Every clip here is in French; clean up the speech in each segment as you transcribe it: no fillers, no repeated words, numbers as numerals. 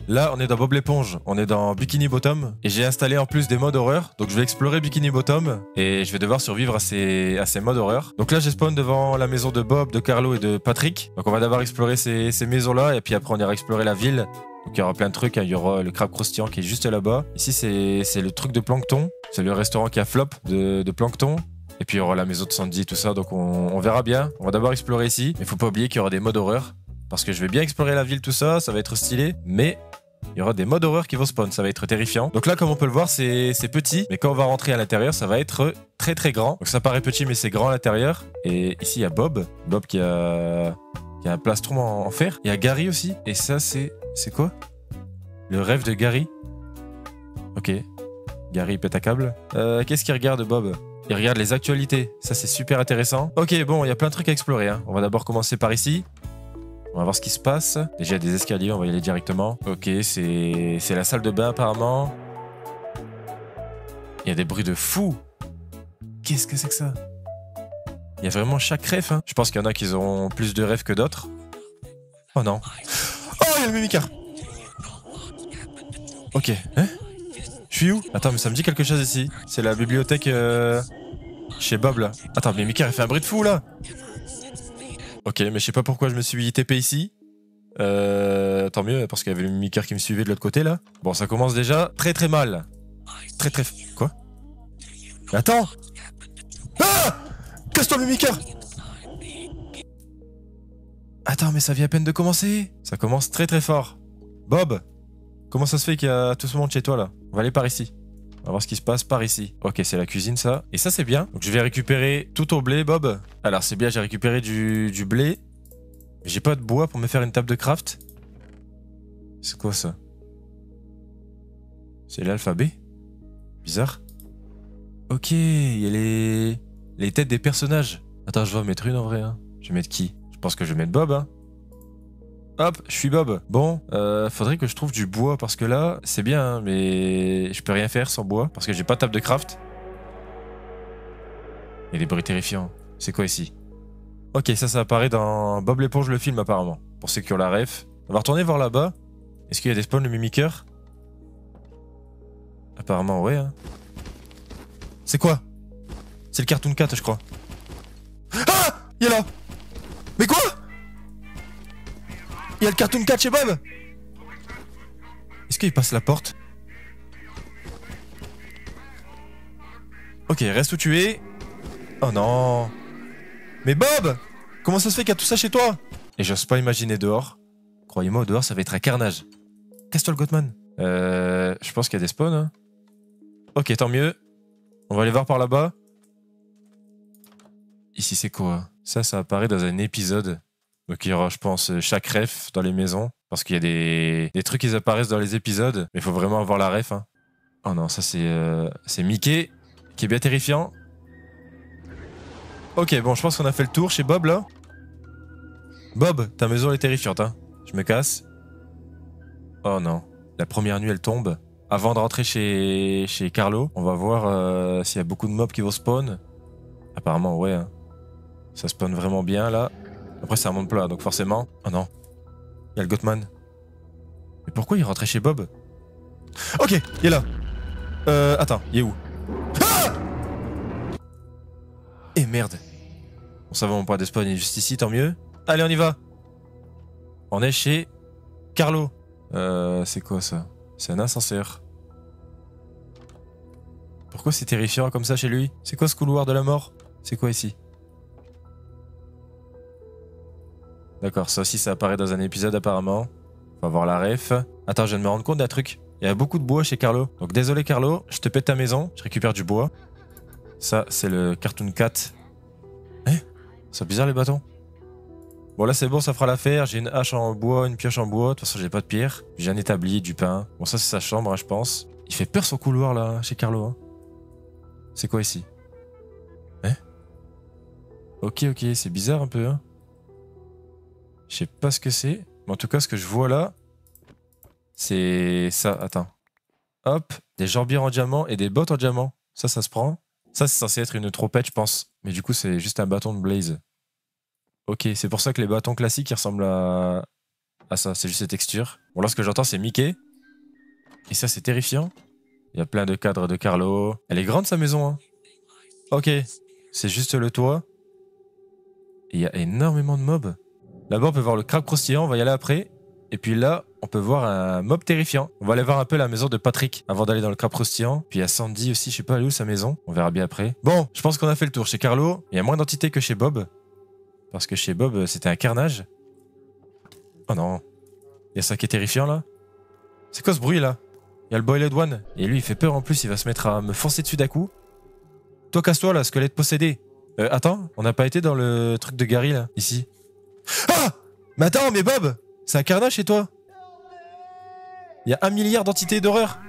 Là, on est dans Bob l'éponge, on est dans Bikini Bottom et j'ai installé en plus des modes horreur. Donc je vais explorer Bikini Bottom et je vais devoir survivre à ces modes horreur. Donc là, j'ai spawn devant la maison de Bob, de Carlo et de Patrick. Donc on va d'abord explorer ces maisons-là et puis après on ira explorer la ville. Donc il y aura plein de trucs, hein. Il y aura le crabe croustillant qui est juste là-bas. Ici, c'est le truc de Plankton. C'est le restaurant qui a flop de Plankton. Et puis il y aura la maison de Sandy, tout ça. Donc on verra bien. On va d'abord explorer ici. Mais faut pas oublier qu'il y aura des modes horreur. Parce que je vais bien explorer la ville, tout ça. Ça va être stylé. Mais il y aura des modes horreur qui vont spawn, ça va être terrifiant. Donc là, comme on peut le voir, c'est petit, mais quand on va rentrer à l'intérieur, ça va être très très grand. Donc ça paraît petit, mais c'est grand à l'intérieur. Et ici, il y a Bob qui a un plastron en fer. Il y a Gary aussi. Et ça, c'est quoi? Le rêve de Gary. Ok. Gary pète à câble. Qu'est-ce qu'il regarde, Bob? Il regarde les actualités. Ça, c'est super intéressant. Ok, bon, il y a plein de trucs à explorer, hein. On va d'abord commencer par ici. On va voir ce qui se passe. Déjà, il y a des escaliers, on va y aller directement. Ok, c'est la salle de bain apparemment. Il y a des bruits de fou. Qu'est-ce que c'est que ça? Il y a vraiment chaque rêve, hein. Je pense qu'il y en a qui auront plus de rêves que d'autres. Oh non. Oh, il y a le mimicard. Ok, hein? Je suis où? Attends, mais ça me dit quelque chose ici. C'est la bibliothèque chez Bob, là. Attends, le mimicard, il fait un bruit de fou, là. Ok, mais je sais pas pourquoi je me suis TP ici. Tant mieux, parce qu'il y avait le mimicar qui me suivait de l'autre côté, là. Bon, ça commence déjà très très mal. Très... Quoi? Mais attends! Ah! Casse-toi, le mimicar! Attends, mais ça vient à peine de commencer. Ça commence très très fort. Bob! Comment ça se fait qu'il y a tout ce monde chez toi, là? On va aller par ici. On va voir ce qui se passe par ici. Ok, c'est la cuisine, ça. Et ça, c'est bien. Donc, je vais récupérer tout au blé, Bob. Alors, c'est bien, j'ai récupéré du blé. Mais j'ai pas de bois pour me faire une table de craft. C'est quoi, ça? C'est l'alphabet? Bizarre. Ok, il y a les têtes des personnages. Attends, je vais en mettre une en vrai, hein. Je vais mettre qui? Je pense que je vais mettre Bob, hein. Hop, je suis Bob. Bon, faudrait que je trouve du bois parce que là, c'est bien, hein, mais je peux rien faire sans bois parce que j'ai pas de table de craft. Il y a des bruits terrifiants. C'est quoi ici? Ok, ça apparaît dans Bob l'éponge le film apparemment. Pour ceux qui ont la ref. On va retourner voir là-bas. Est-ce qu'il y a des spawns de mimiqueurs? Apparemment, ouais. Hein. C'est quoi? C'est le Cartoon Cat, je crois. Ah! Il est là! Mais quoi? Il y a le Cartoon Cat chez Bob! Est-ce qu'il passe la porte? Ok, reste où tu es. Oh non! Mais Bob! Comment ça se fait qu'il y a tout ça chez toi? Et j'ose pas imaginer dehors. Croyez-moi, dehors, ça va être un carnage. Casse-toi le Gothman. Je pense qu'il y a des spawns. Hein. Ok, tant mieux. On va aller voir par là-bas. Ici, c'est quoi? Ça apparaît dans un épisode. Donc il y aura, je pense, chaque ref dans les maisons. Parce qu'il y a des trucs qui apparaissent dans les épisodes. Mais il faut vraiment avoir la ref. Hein. Oh non, ça c'est Mickey, qui est bien terrifiant. Ok, bon, je pense qu'on a fait le tour chez Bob, là. Bob, ta maison est terrifiante, hein. Je me casse. Oh non. La première nuit, elle tombe. Avant de rentrer chez Carlo, on va voir s'il y a beaucoup de mobs qui vont spawn. Apparemment, ouais. Hein. Ça spawn vraiment bien, là. Après, c'est un monde plat, donc forcément... Oh non. Il y a le Gothman. Mais pourquoi il rentrait chez Bob? Ok, il est là. Attends, il est où? Ah! Et merde. Bon, ça va, mon point de spawn est juste ici, tant mieux. Allez, on y va. On est chez Carlo. C'est quoi ça? C'est un ascenseur. Pourquoi c'est terrifiant comme ça chez lui? C'est quoi ce couloir de la mort? C'est quoi ici? D'accord, ça aussi ça apparaît dans un épisode apparemment. On va voir la ref. Attends, je viens de me rendre compte d'un truc. Il y a beaucoup de bois chez Carlo. Donc désolé Carlo, je te pète ta maison, je récupère du bois. Ça, c'est le Cartoon Cat. C'est bizarre les bâtons. Bon là c'est bon, ça fera l'affaire. J'ai une hache en bois, une pioche en bois. De toute façon j'ai pas de pierre. J'ai un établi, du pain. Bon ça c'est sa chambre hein, je pense. Il fait peur son couloir là chez Carlo. Hein. C'est quoi ici? Ok, c'est bizarre un peu. Hein. Je sais pas ce que c'est. Mais en tout cas ce que je vois là, c'est ça. Attends. Hop, des jambières en diamant et des bottes en diamant. Ça se prend. Ça c'est censé être une trompette je pense. Mais du coup c'est juste un bâton de blaze. Ok, c'est pour ça que les bâtons classiques ils ressemblent à Ah ça, c'est juste les textures. Bon là ce que j'entends c'est Mickey. Et ça c'est terrifiant. Il y a plein de cadres de Carlo. Elle est grande sa maison hein. Ok, c'est juste le toit. Et il y a énormément de mobs. Là-bas on peut voir le crabe croustillant, on va y aller après. Et puis là, on peut voir un mob terrifiant. On va aller voir un peu la maison de Patrick avant d'aller dans le crabe croustillant. Puis il y a Sandy aussi, je sais pas elle est où sa maison. On verra bien après. Bon, je pense qu'on a fait le tour. Chez Carlo, il y a moins d'entités que chez Bob. Parce que chez Bob, c'était un carnage. Oh non. Il y a ça qui est terrifiant là. C'est quoi ce bruit là? Il y a le Boiled One. Et lui, il fait peur en plus, il va se mettre à me foncer dessus d'un coup. Toi, casse-toi là, squelette possédé. Attends, on n'a pas été dans le truc de Gary là, ici. Ah! Mais attends, mais Bob! C'est un carnage chez toi? Il y a 1 milliard d'entités d'horreur.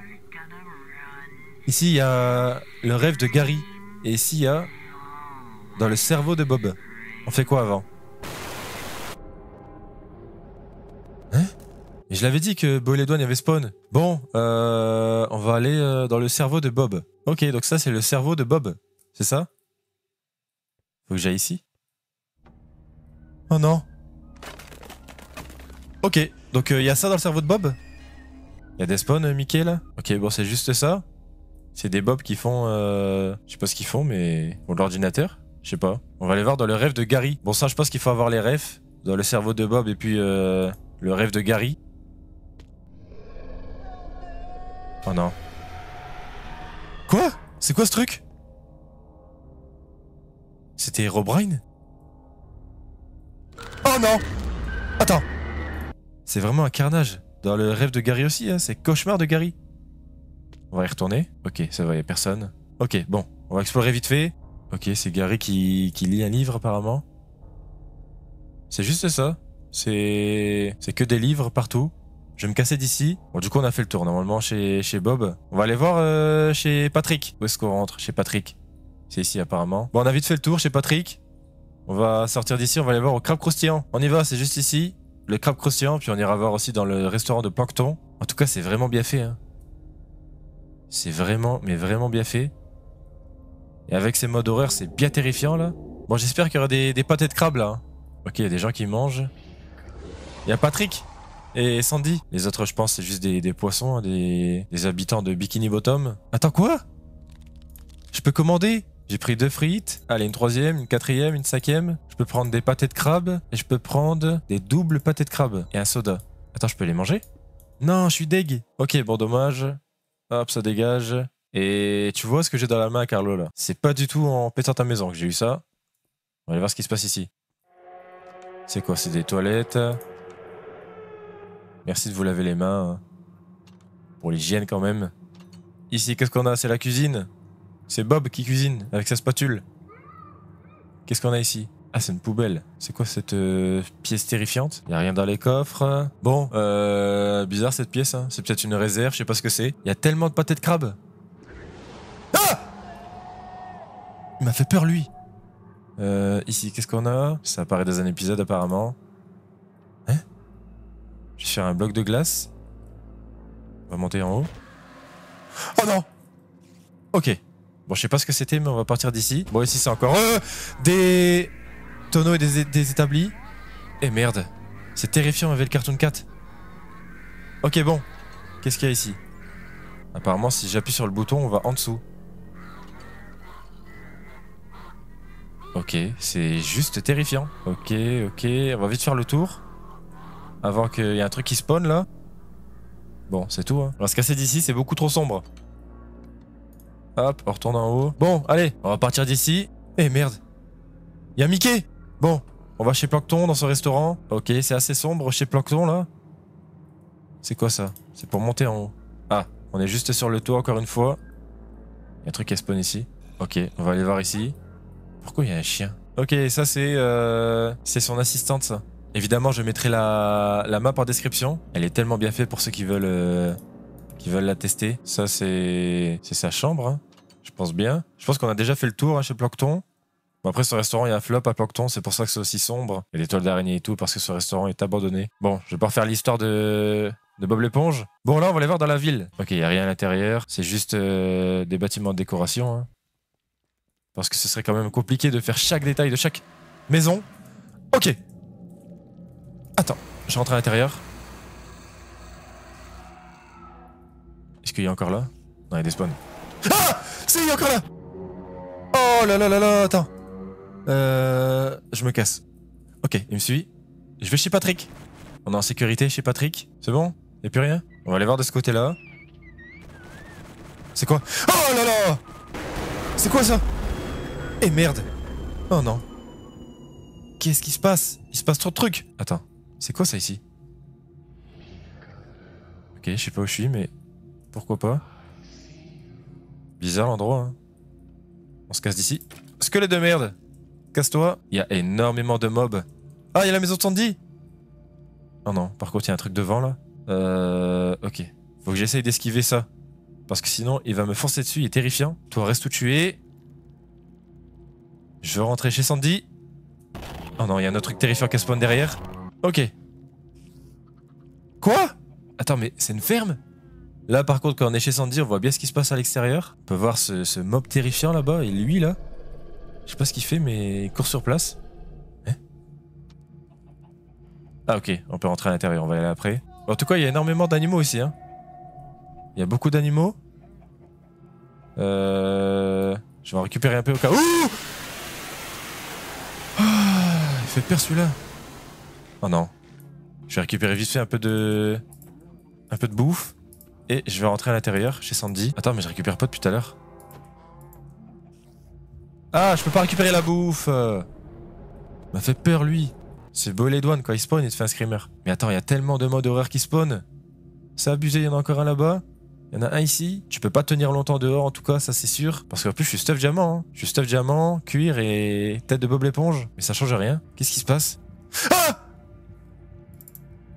Ici, il y a le rêve de Gary. Et ici, il y a dans le cerveau de Bob. On fait quoi avant? Hein? Et je l'avais dit que Boiledouane y avait spawn. Bon, on va aller dans le cerveau de Bob. Ok, donc ça, c'est le cerveau de Bob. C'est ça? Faut que j'aille ici. Oh non. Ok, donc il y a ça dans le cerveau de Bob? Il y a des spawns, Mickey, là? Ok, bon, c'est juste ça. C'est des Bob qui font... Je sais pas ce qu'ils font, mais... Pour l'ordinateur? Je sais pas. On va aller voir dans le rêve de Gary. Bon, ça, je pense qu'il faut avoir les refs. Dans le cerveau de Bob et puis le rêve de Gary. Oh non. Quoi? C'est quoi ce truc? C'était Herobrine? Oh non! Attends! C'est vraiment un carnage. Dans le rêve de Gary aussi, hein, c'est cauchemar de Gary. On va y retourner. Ok, ça va, y a personne. Ok, bon, on va explorer vite fait. Ok, c'est Gary qui lit un livre apparemment. C'est juste ça. C'est que des livres partout. Je vais me casser d'ici. Bon, du coup, on a fait le tour normalement chez Bob. On va aller voir chez Patrick. Où est-ce qu'on rentre? Chez Patrick. C'est ici apparemment. Bon, on a vite fait le tour chez Patrick. On va sortir d'ici, on va aller voir au crabe croustillant. On y va, c'est juste ici. Le crabe croustillant, puis on ira voir aussi dans le restaurant de Plancton. En tout cas, c'est vraiment bien fait. Hein. C'est vraiment, mais vraiment bien fait. Et avec ces modes horreur, c'est bien terrifiant là. Bon, j'espère qu'il y aura des pâtés de crabe là. Hein. Ok, il y a des gens qui mangent. Il y a Patrick et Sandy. Les autres, je pense, c'est juste des poissons, hein, des habitants de Bikini Bottom. Attends, quoi? Je peux commander? J'ai pris 2 frites. Allez, une 3e, une 4e, une 5e. Je peux prendre des pâtés de crabe. Et je peux prendre des doubles pâtés de crabe. Et un soda. Attends, je peux les manger? Non, je suis deg. Ok, bon, dommage. Hop, ça dégage. Et tu vois ce que j'ai dans la main, Carlo, là? C'est pas du tout en pétant ta maison que j'ai eu ça. On va aller voir ce qui se passe ici. C'est quoi? C'est des toilettes. Merci de vous laver les mains. Hein. Pour l'hygiène, quand même. Ici, qu'est-ce qu'on a? C'est la cuisine. C'est Bob qui cuisine avec sa spatule. Qu'est-ce qu'on a ici? Ah, c'est une poubelle. C'est quoi cette pièce terrifiante? Y a rien dans les coffres. Bon, bizarre cette pièce. Hein. C'est peut-être une réserve, je sais pas ce que c'est. Y a tellement de pâtés de crabe. Ah! Il m'a fait peur, lui. Ici, qu'est-ce qu'on a? Ça apparaît dans un épisode, apparemment. Hein? Je vais faire un bloc de glace. On va monter en haut. Oh non! Ok. Bon, je sais pas ce que c'était, mais on va partir d'ici. Bon, ici, c'est encore des tonneaux et des établis. Et merde. C'est terrifiant avec le Cartoon Cat. Ok, bon. Qu'est-ce qu'il y a ici? Apparemment, si j'appuie sur le bouton, on va en dessous. Ok, c'est juste terrifiant. Ok, ok. On va vite faire le tour. Avant qu'il y ait un truc qui spawn, là. Bon, c'est tout, hein. On va se casser d'ici, c'est beaucoup trop sombre. Hop, on retourne en haut. Bon, allez, on va partir d'ici. Eh merde. Y'a Mickey. Bon, on va chez Plancton dans ce restaurant. Ok, c'est assez sombre chez Plancton là. C'est quoi ça? C'est pour monter en haut. Ah, on est juste sur le toit encore une fois. Y'a un truc qui spawn ici. Ok, on va aller voir ici. Pourquoi il y a un chien? Ok, ça c'est son assistante ça. Évidemment, je mettrai la map en description. Elle est tellement bien faite pour ceux qui veulent la tester. Ça, c'est sa chambre, hein. Je pense bien. Je pense qu'on a déjà fait le tour hein, chez Plancton. Bon, après, ce restaurant, il y a un flop à Plancton. C'est pour ça que c'est aussi sombre. Il y a des toiles d'araignée et tout, parce que ce restaurant est abandonné. Bon, je vais pas refaire l'histoire de Bob l'éponge. Bon, là, on va aller voir dans la ville. Ok, il n'y a rien à l'intérieur. C'est juste des bâtiments de décoration. Hein. Parce que ce serait quand même compliqué de faire chaque détail de chaque maison. Ok. Attends, je rentre à l'intérieur. Est-ce qu'il y a encore là? Non, il y a des spawns. Ah! C'est, il y a encore là! Oh là là là là, attends. Je me casse. Ok, il me suit. Je vais chez Patrick. On est en sécurité chez Patrick. C'est bon? Y'a plus rien? On va aller voir de ce côté-là. C'est quoi? Oh là là! C'est quoi ça? Eh merde! Oh non. Qu'est-ce qui se passe? Il se passe trop de trucs. Attends, c'est quoi ça ici? Ok, je sais pas où je suis, mais pourquoi pas? Bizarre l'endroit, hein. On se casse d'ici. Squelette de merde! Casse-toi. Il y a énormément de mobs. Ah, il y a la maison de Sandy! Oh non, par contre, il y a un truc devant là. Ok. Faut que j'essaye d'esquiver ça. Parce que sinon, il va me foncer dessus, il est terrifiant. Toi, reste où tu es. Je veux rentrer chez Sandy. Oh non, il y a un autre truc terrifiant qui spawn derrière. Ok. Quoi? Attends, mais c'est une ferme? Là, par contre, quand on est chez Sandy, on voit bien ce qui se passe à l'extérieur. On peut voir ce mob terrifiant là-bas. Et lui, là. Je sais pas ce qu'il fait, mais il court sur place. Hein? Ah, ok. On peut rentrer à l'intérieur. On va y aller après. En tout cas, il y a énormément d'animaux ici, hein. Il y a beaucoup d'animaux. Je vais en récupérer un peu au cas où. Il fait peur celui-là. Oh non. Je vais récupérer vite fait un peu de bouffe. Et je vais rentrer à l'intérieur chez Sandy. Attends, mais je récupère pas depuis tout à l'heure. Ah, je peux pas récupérer la bouffe. Il m'a fait peur lui. C'est beau les douanes quand il spawn, il te fait un screamer. Mais attends, il y a tellement de modes horreur qui spawn. C'est abusé, il y en a encore un là-bas. Il y en a un ici. Tu peux pas tenir longtemps dehors en tout cas, ça c'est sûr. Parce qu'en plus je suis stuff diamant. Hein. Je suis stuff diamant, cuir et tête de Bob l'éponge. Mais ça change rien. Qu'est-ce qui se passe? Ah!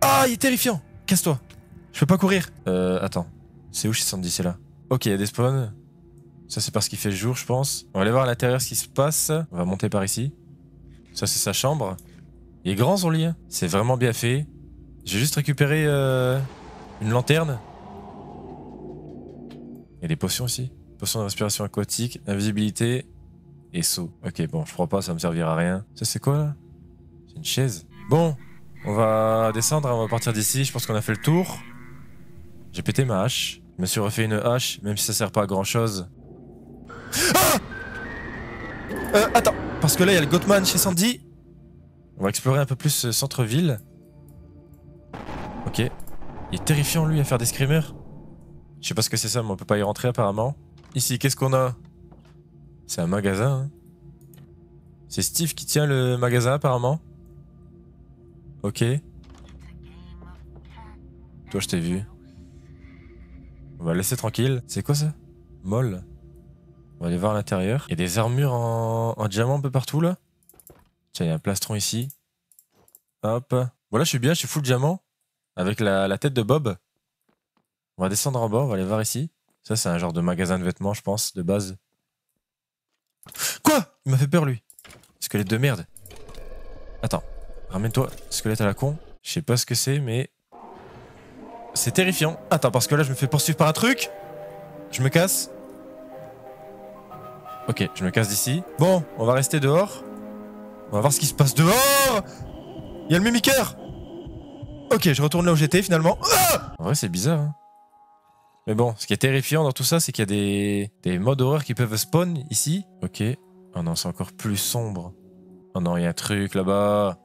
Ah, il est terrifiant. Casse-toi. Je peux pas courir. Attends. C'est où chez Sandy? C'est là. Ok, il y a des spawns. Ça c'est parce qu'il fait jour je pense. On va aller voir à l'intérieur ce qui se passe. On va monter par ici. Ça c'est sa chambre. Il est grand son lit. Hein. C'est vraiment bien fait. J'ai juste récupéré une lanterne. Il y a des potions aussi. Potion de respiration aquatique, invisibilité et saut. Ok, bon, je crois pas, ça me servira à rien. Ça, c'est quoi là? C'est une chaise. Bon, on va descendre, on va partir d'ici. Je pense qu'on a fait le tour. J'ai pété ma hache. Je me suis refait une hache, même si ça sert pas à grand chose. Ah! Attends, parce que là, il y a le Goatman chez Sandy. On va explorer un peu plus ce centre-ville. Ok. Il est terrifiant, lui, à faire des screamers. Je sais pas ce que c'est ça, mais on peut pas y rentrer apparemment. Ici, qu'est-ce qu'on a? C'est un magasin. Hein. C'est Steve qui tient le magasin apparemment. Ok. Toi, je t'ai vu. On va le laisser tranquille. C'est quoi ça? Molle. On va aller voir à l'intérieur. Il y a des armures en diamant un peu partout là. Tiens, il y a un plastron ici. Hop. Voilà, je suis bien, je suis full diamant. Avec la tête de Bob. On va descendre en bas, on va aller voir ici. Ça, c'est un genre de magasin de vêtements, je pense, de base. Quoi? Il m'a fait peur, lui. Squelette de merde. Attends, ramène-toi, squelette à la con. Je sais pas ce que c'est, mais... c'est terrifiant. Attends, parce que là, je me fais poursuivre par un truc. Je me casse. Ok, je me casse d'ici. Bon, on va rester dehors. On va voir ce qui se passe dehors. Il y a le mimiqueur. Ok, je retourne là où j'étais, finalement. Ah! En vrai, c'est bizarre, hein. Mais bon, ce qui est terrifiant dans tout ça, c'est qu'il y a des modes horreur qui peuvent spawn ici. Ok. Oh non, c'est encore plus sombre. Oh non, il y a un truc là-bas.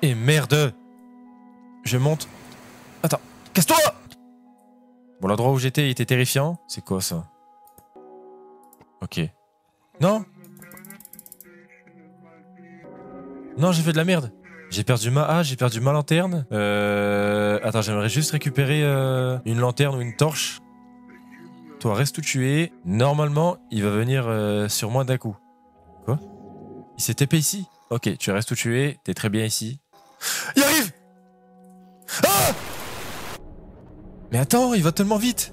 Et merde! Je monte. Attends, casse-toi! Bon, l'endroit où j'étais, il était terrifiant. C'est quoi ça? Ok. Non! Non, j'ai fait de la merde. J'ai perdu ma hache, j'ai perdu ma lanterne. Attends, j'aimerais juste récupérer une lanterne ou une torche. Toi, reste où tu es. Normalement, il va venir sur moi d'un coup. Quoi? Il s'est TP ici? Ok, tu restes où tu es. T'es très bien ici. Il arrive! Ah! Mais attends, il va tellement vite.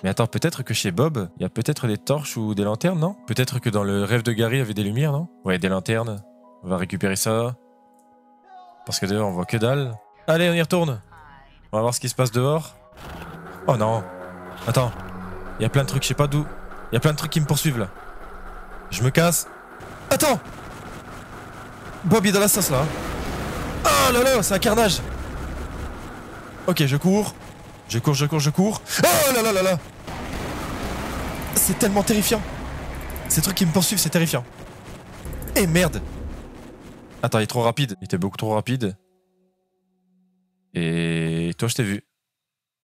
Mais attends, peut-être que chez Bob, il y a peut-être des torches ou des lanternes, non? Peut-être que dans le rêve de Gary, il y avait des lumières, non? Ouais, des lanternes. On va récupérer ça. Parce que dehors, on voit que dalle. Allez, on y retourne. On va voir ce qui se passe dehors. Oh non. Attends. Il y a plein de trucs, je sais pas d'où. Il y a plein de trucs qui me poursuivent, là. Je me casse. Attends. Bob est dans la sauce, là. Oh là là, c'est un carnage. Ok, je cours. Je cours, je cours, je cours. Oh là là là là. C'est tellement terrifiant. Ces trucs qui me poursuivent, c'est terrifiant. Eh merde. Attends, il est trop rapide. Il était beaucoup trop rapide. Et toi, je t'ai vu.